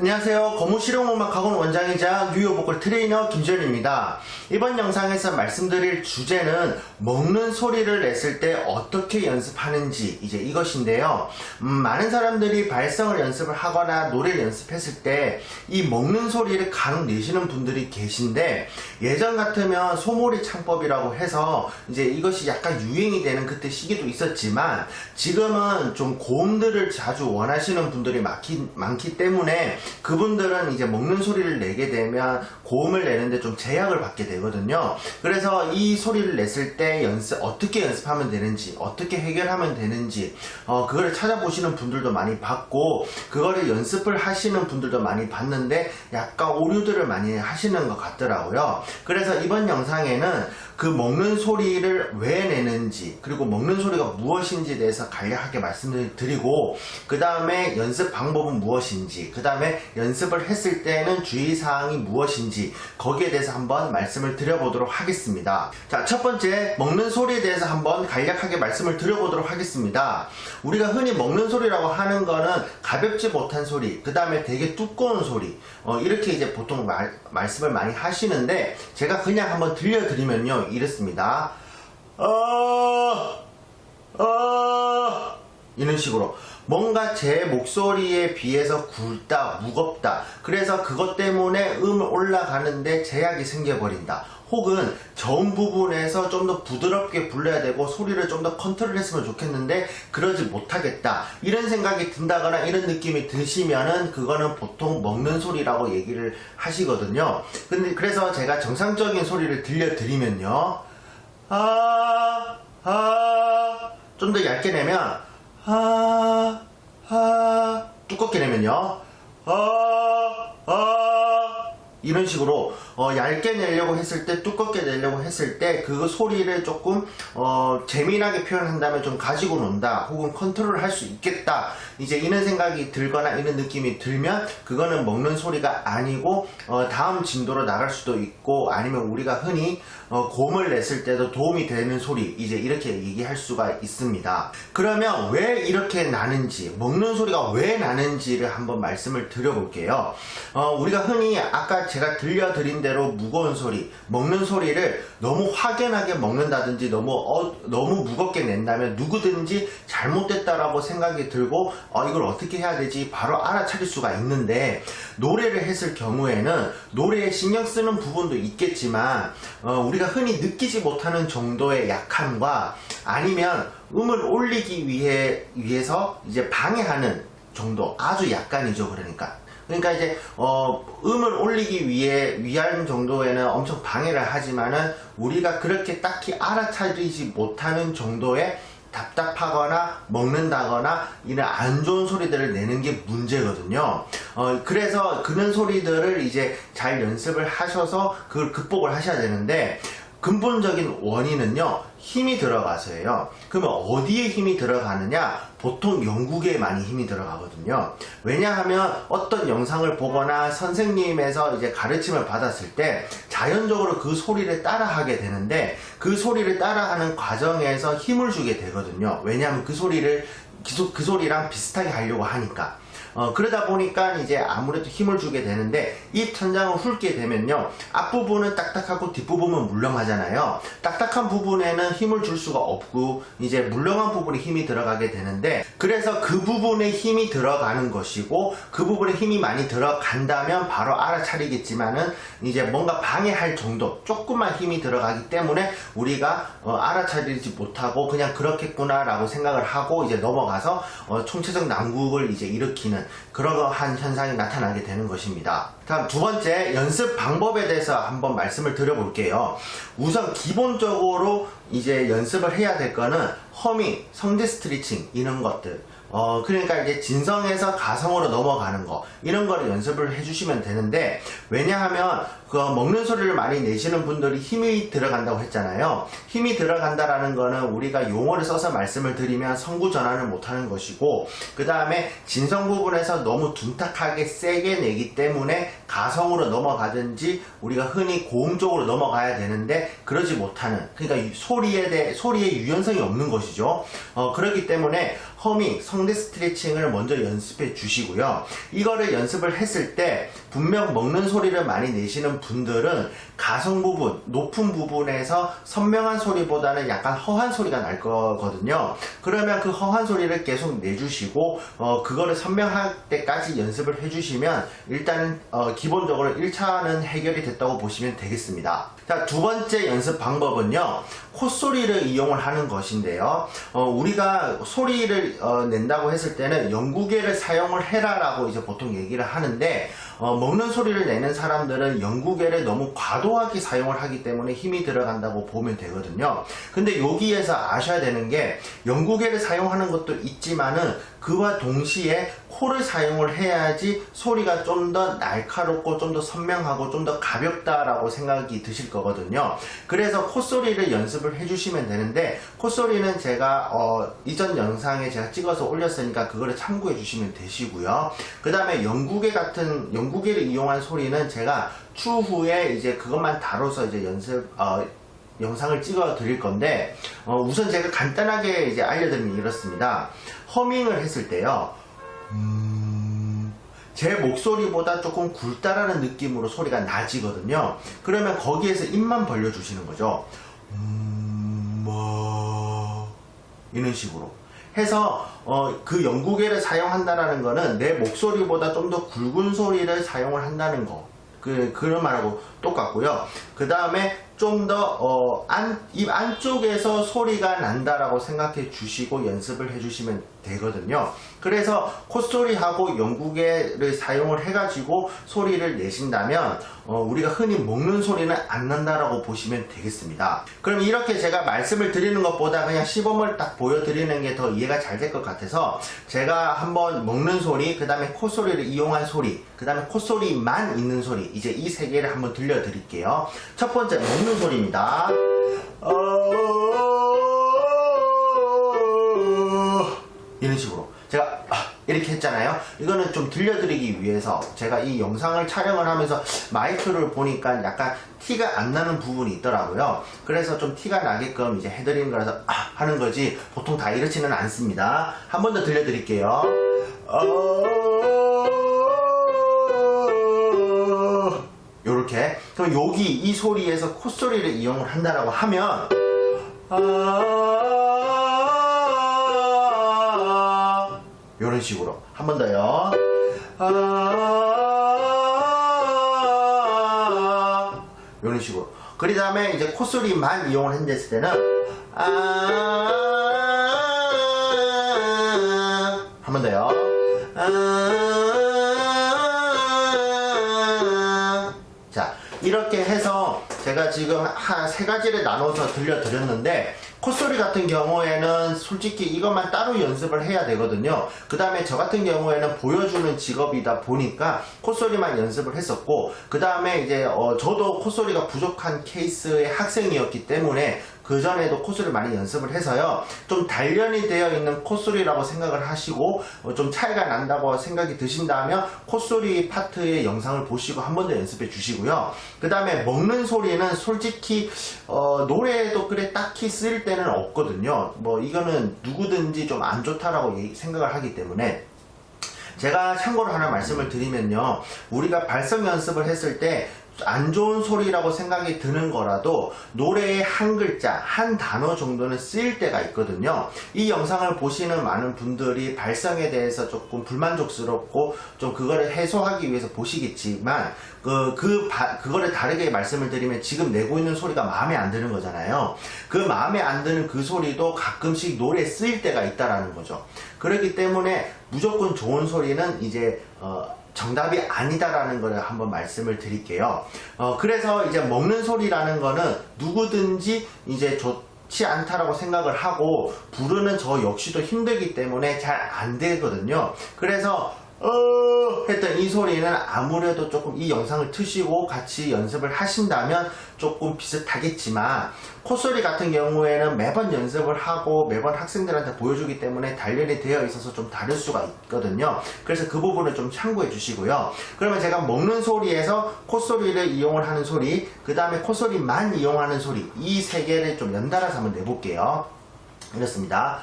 안녕하세요. 거무실용음악학원 원장이자 뉴욕 보컬 트레이너 김지현입니다. 이번 영상에서 말씀드릴 주제는 먹는 소리를 냈을 때 어떻게 연습하는지 이것인데요. 많은 사람들이 발성을 연습을 하거나 노래를 연습했을 때 이 먹는 소리를 간혹 내시는 분들이 계신데, 예전 같으면 소몰이 창법이라고 해서 이것이 약간 유행이 되는 그때 시기도 있었지만, 지금은 좀 고음들을 자주 원하시는 분들이 많기 때문에 그분들은 먹는 소리를 내게 되면 고음을 내는데 좀 제약을 받게 되거든요. 그래서 이 소리를 냈을 때 어떻게 연습하면 되는지, 어떻게 해결하면 되는지, 그거를 찾아보시는 분들도 많이 봤고, 그거를 연습을 하시는 분들도 많이 봤는데 약간 오류들을 많이 하시는 것 같더라고요. 그래서 이번 영상에는 그 먹는 소리를 왜 내는지, 그리고 먹는 소리가 무엇인지에 대해서 간략하게 말씀을 드리고, 그 다음에 연습 방법은 무엇인지, 그 다음에 연습을 했을 때는 주의사항이 무엇인지, 거기에 대해서 한번 말씀을 드려보도록 하겠습니다. 자, 첫 번째, 먹는 소리에 대해서 한번 간략하게 말씀을 드려보도록 하겠습니다. 우리가 흔히 먹는 소리라고 하는 거는 가볍지 못한 소리, 그 다음에 되게 두꺼운 소리, 이렇게 보통 말씀을 많이 하시는데, 제가 그냥 한번 들려드리면요, 이렇습니다. 이런 식으로 뭔가 제 목소리에 비해서 굵다, 무겁다, 그래서 그것 때문에 올라가는데 제약이 생겨버린다, 혹은 저음 부분에서 좀 더 부드럽게 불러야 되고 소리를 좀 더 컨트롤 했으면 좋겠는데 그러지 못하겠다, 이런 생각이 든다거나 이런 느낌이 드시면은 그거는 보통 먹는 소리라고 얘기를 하시거든요. 그래서 제가 정상적인 소리를 들려드리면요, 좀 더 얇게 내면 두껍게 내면요, 이런 식으로 얇게 내려고 했을 때, 두껍게 내려고 했을 때 그 소리를 조금 재미나게 표현한다면 좀 가지고 논다, 혹은 컨트롤을 할 수 있겠다, 이런 생각이 들거나 이런 느낌이 들면 그거는 먹는 소리가 아니고 다음 진도로 나갈 수도 있고, 아니면 우리가 흔히 고음을 냈을 때도 도움이 되는 소리, 이렇게 얘기할 수가 있습니다. 그러면 왜 이렇게 나는지, 먹는 소리가 왜 나는지를 한번 말씀을 드려볼게요. 우리가 흔히 아까 제가 들려드린 대로 무거운 소리, 먹는 소리를 너무 확연하게 먹는다든지 너무 무겁게 낸다면 누구든지 잘못됐다라고 생각이 들고 이걸 어떻게 해야 되지 바로 알아차릴 수가 있는데, 노래를 했을 경우에는 노래에 신경 쓰는 부분도 있겠지만 우리가 흔히 느끼지 못하는 정도의 약함과, 아니면 음을 올리기 위해서 방해하는 정도, 아주 약간이죠. 그러니까 음을 올리기 위한 정도에는 엄청 방해를 하지만은 우리가 그렇게 딱히 알아차리지 못하는 정도의 답답하거나 먹는다거나 이런 안 좋은 소리들을 내는 게 문제거든요. 그래서 그런 소리들을 잘 연습을 하셔서 그걸 극복을 하셔야 되는데, 근본적인 원인은요, 힘이 들어가서예요. 그러면 어디에 힘이 들어가느냐? 보통 영국에 많이 힘이 들어가거든요. 왜냐하면 어떤 영상을 보거나 선생님에서 가르침을 받았을 때 자연적으로 그 소리를 따라하게 되는데, 그 소리를 따라하는 과정에서 힘을 주게 되거든요. 왜냐하면 그 소리랑 비슷하게 하려고 하니까. 그러다 보니까 아무래도 힘을 주게 되는데, 이 천장을 훑게 되면요, 앞부분은 딱딱하고 뒷부분은 물렁하잖아요. 딱딱한 부분에는 힘을 줄 수가 없고 물렁한 부분에 힘이 들어가게 되는데, 그래서 그 부분에 힘이 들어가는 것이고, 그 부분에 힘이 많이 들어간다면 바로 알아차리겠지만은 뭔가 방해할 정도, 조금만 힘이 들어가기 때문에 우리가 알아차리지 못하고 그냥 그렇겠구나 라고 생각을 하고 넘어가서 총체적 난국을 일으키는 그러한 현상이 나타나게 되는 것입니다. 다음 두 번째, 연습 방법에 대해서 한번 말씀을 드려볼게요. 우선 기본적으로 연습을 해야 될 거는 허밍, 성대 스트리칭, 이런 것들. 그러니까 진성에서 가성으로 넘어가는 거, 이런 거를 연습을 해주시면 되는데, 왜냐하면 먹는 소리를 많이 내시는 분들이 힘이 들어간다고 했잖아요. 힘이 들어간다라는 거는 우리가 용어를 써서 말씀을 드리면 성구 전환을 못하는 것이고, 그 다음에 진성 부분에서 너무 둔탁하게 세게 내기 때문에 가성으로 넘어가든지 우리가 흔히 고음 쪽으로 넘어가야 되는데 그러지 못하는, 그러니까 소리의 유연성이 없는 것이죠. 그렇기 때문에 허밍, 성대 스트레칭을 먼저 연습해 주시고요. 이거를 연습을 했을 때 분명 먹는 소리를 많이 내시는 분들은 가성 부분, 높은 부분에서 선명한 소리보다는 약간 허한 소리가 날 거거든요. 그러면 그 허한 소리를 계속 내주시고 그거를 선명할 때까지 연습을 해주시면 일단 기본적으로 1차는 해결이 됐다고 보시면 되겠습니다. 자, 두 번째 연습 방법은요, 콧소리를 이용을 하는 것인데요. 우리가 소리를 낸다고 했을 때는 영구개를 사용을 해라라고 이제 보통 얘기를 하는데, 먹는 소리를 내는 사람들은 영구개를 너무 과도하게 사용을 하기 때문에 힘이 들어간다고 보면 되거든요. 근데 여기에서 아셔야 되는 게, 영구개를 사용하는 것도 있지만은 그와 동시에 코를 사용을 해야지 소리가 좀 더 날카롭고 좀 더 선명하고 좀 더 가볍다라고 생각이 드실 거거든요. 그래서 콧소리를 연습을 해주시면 되는데, 콧소리는 제가 이전 영상에 제가 찍어서 올렸으니까 그거를 참고해 주시면 되시고요. 그 다음에 영구개를 이용한 소리는 제가 추후에 이제 그것만 다뤄서 이제 영상을 찍어 드릴 건데, 우선 제가 간단하게 이제 알려드리면 이렇습니다. 허밍을 했을 때요, 제 목소리보다 조금 굵다라는 느낌으로 소리가 낮이거든요. 그러면 거기에서 입만 벌려주시는 거죠. 이런 식으로 해서 그 영구개를 사용한다라는 거는 내 목소리보다 좀 더 굵은 소리를 사용을 한다는 거, 그런 말하고 똑같고요. 그 다음에 좀 더 입 안쪽에서 소리가 난다라고 생각해 주시고 연습을 해 주시면 되거든요. 그래서 콧소리하고 영구개를 사용을 해가지고 소리를 내신다면 우리가 흔히 먹는 소리는 안 난다라고 보시면 되겠습니다. 그럼 이렇게 제가 말씀을 드리는 것보다 그냥 시범을 딱 보여드리는 게 더 이해가 잘 될 것 같아서 제가 한번 먹는 소리, 그 다음에 콧소리를 이용한 소리, 그 다음에 콧소리만 있는 소리, 이제 이 세 개를 한번 들려드릴게요. 첫 번째 먹는 소리입니다. 이런 식으로 제가 이렇게 했잖아요. 이거는 좀 들려드리기 위해서 제가 이 영상을 촬영을 하면서 마이크를 보니까 약간 티가 안 나는 부분이 있더라고요. 그래서 좀 티가 나게끔 이제 해드리는 거라서 하는 거지, 보통 다 이렇지는 않습니다. 한 번 더 들려드릴게요. 요렇게. 그럼 여기 이 소리에서 콧소리를 이용을 한다라고 하면 요런 식으로 한 번 더요. 요런 식으로. 그 다음에 이제 콧소리만 이용을 했을 때는 한 번 더요. 자, 이렇게 해서 제가 지금 한 세 가지를 나눠서 들려드렸는데, 콧소리 같은 경우에는 솔직히 이것만 따로 연습을 해야 되거든요. 그 다음에 저 같은 경우에는 보여주는 직업이다 보니까 콧소리만 연습을 했었고, 그 다음에 이제 저도 콧소리가 부족한 케이스의 학생이었기 때문에 그 전에도 콧소리를 많이 연습을 해서요, 좀 단련이 되어 있는 콧소리라고 생각을 하시고 좀 차이가 난다고 생각이 드신다면 콧소리 파트의 영상을 보시고 한 번 더 연습해 주시고요. 그 다음에 먹는 소리는 솔직히 노래에도 그래 딱히 쓸 때는 없거든요. 뭐 이거는 누구든지 좀 안 좋다라고 생각을 하기 때문에, 제가 참고로 하나 말씀을 드리면요, 우리가 발성 연습을 했을 때 안 좋은 소리라고 생각이 드는 거라도 노래의 한 글자, 한 단어 정도는 쓰일 때가 있거든요. 이 영상을 보시는 많은 분들이 발성에 대해서 조금 불만족스럽고 좀 그거를 해소하기 위해서 보시겠지만, 그거를 다르게 말씀을 드리면 지금 내고 있는 소리가 마음에 안 드는 거잖아요. 그 마음에 안 드는 그 소리도 가끔씩 노래에 쓰일 때가 있다라는 거죠. 그렇기 때문에 무조건 좋은 소리는 이제 정답이 아니다라는 걸 한번 말씀을 드릴게요. 그래서 이제 먹는 소리라는 거는 누구든지 이제 좋지 않다라고 생각을 하고 부르는 저 역시도 힘들기 때문에 잘 안 되거든요. 그래서 했던 이 소리는 아무래도 조금 이 영상을 트시고 같이 연습을 하신다면 조금 비슷하겠지만, 콧소리 같은 경우에는 매번 연습을 하고 매번 학생들한테 보여주기 때문에 단련이 되어 있어서 좀 다를 수가 있거든요. 그래서 그 부분을 좀 참고해 주시고요. 그러면 제가 먹는 소리에서 콧소리를 이용을 하는 소리, 그 다음에 콧소리만 이용하는 소리, 이 세 개를 좀 연달아서 한번 내볼게요. 이렇습니다.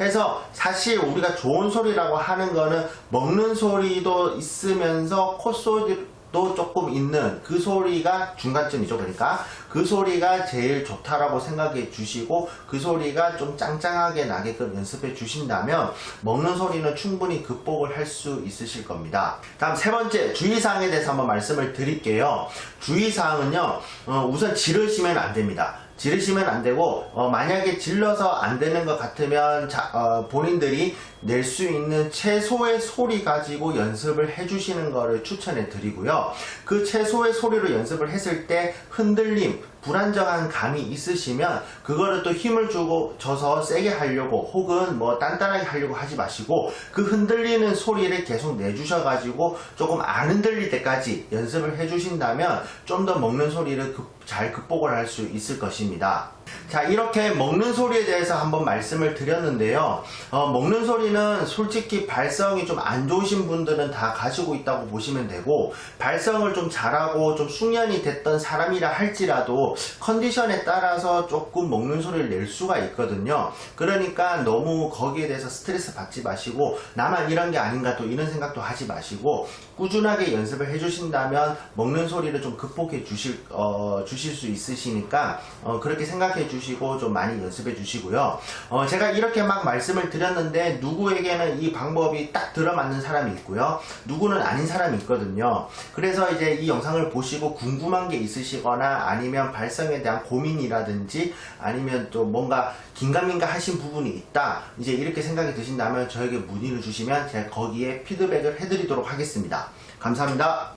해서 사실 우리가 좋은 소리라고 하는 거는 먹는 소리도 있으면서 콧소리도 조금 있는 그 소리가 중간쯤이죠. 그러니까 그 소리가 제일 좋다라고 생각해 주시고 그 소리가 좀 짱짱하게 나게끔 연습해 주신다면 먹는 소리는 충분히 극복을 할 수 있으실 겁니다. 다음 세 번째 주의사항에 대해서 한번 말씀을 드릴게요. 주의사항은요, 우선 지르시면 안 됩니다. 지르시면 안 되고, 만약에 질러서 안 되는 것 같으면 본인들이 낼 수 있는 최소의 소리 가지고 연습을 해주시는 것을 추천해 드리고요. 그 최소의 소리로 연습을 했을 때 흔들림, 불안정한 감이 있으시면 그거를 또 힘을 줘서 세게 하려고 혹은 뭐 단단하게 하려고 하지 마시고 그 흔들리는 소리를 계속 내주셔가지고 조금 안 흔들릴 때까지 연습을 해주신다면 좀 더 먹는 소리를 잘 극복을 할 수 있을 것입니다. 자, 이렇게 먹는 소리에 대해서 한번 말씀을 드렸는데요. 먹는 소리는 솔직히 발성이 좀 안 좋으신 분들은 다 가지고 있다고 보시면 되고, 발성을 좀 잘하고 좀 숙련이 됐던 사람이라 할지라도 컨디션에 따라서 조금 먹는 소리를 낼 수가 있거든요. 그러니까 너무 거기에 대해서 스트레스 받지 마시고 나만 이런 게 아닌가 또 이런 생각도 하지 마시고 꾸준하게 연습을 해주신다면 먹는 소리를 좀 극복해 주실 수 있으시니까 그렇게 생각해 주시고 좀 많이 연습해 주시고요. 제가 이렇게 막 말씀을 드렸는데 누구에게는 이 방법이 딱 들어맞는 사람이 있고요. 누구는 아닌 사람이 있거든요. 그래서 이제 이 영상을 보시고 궁금한 게 있으시거나 아니면 발성에 대한 고민이라든지 아니면 또 뭔가 긴가민가 하신 부분이 있다, 이제 이렇게 생각이 드신다면 저에게 문의를 주시면 제가 거기에 피드백을 해드리도록 하겠습니다. 감사합니다.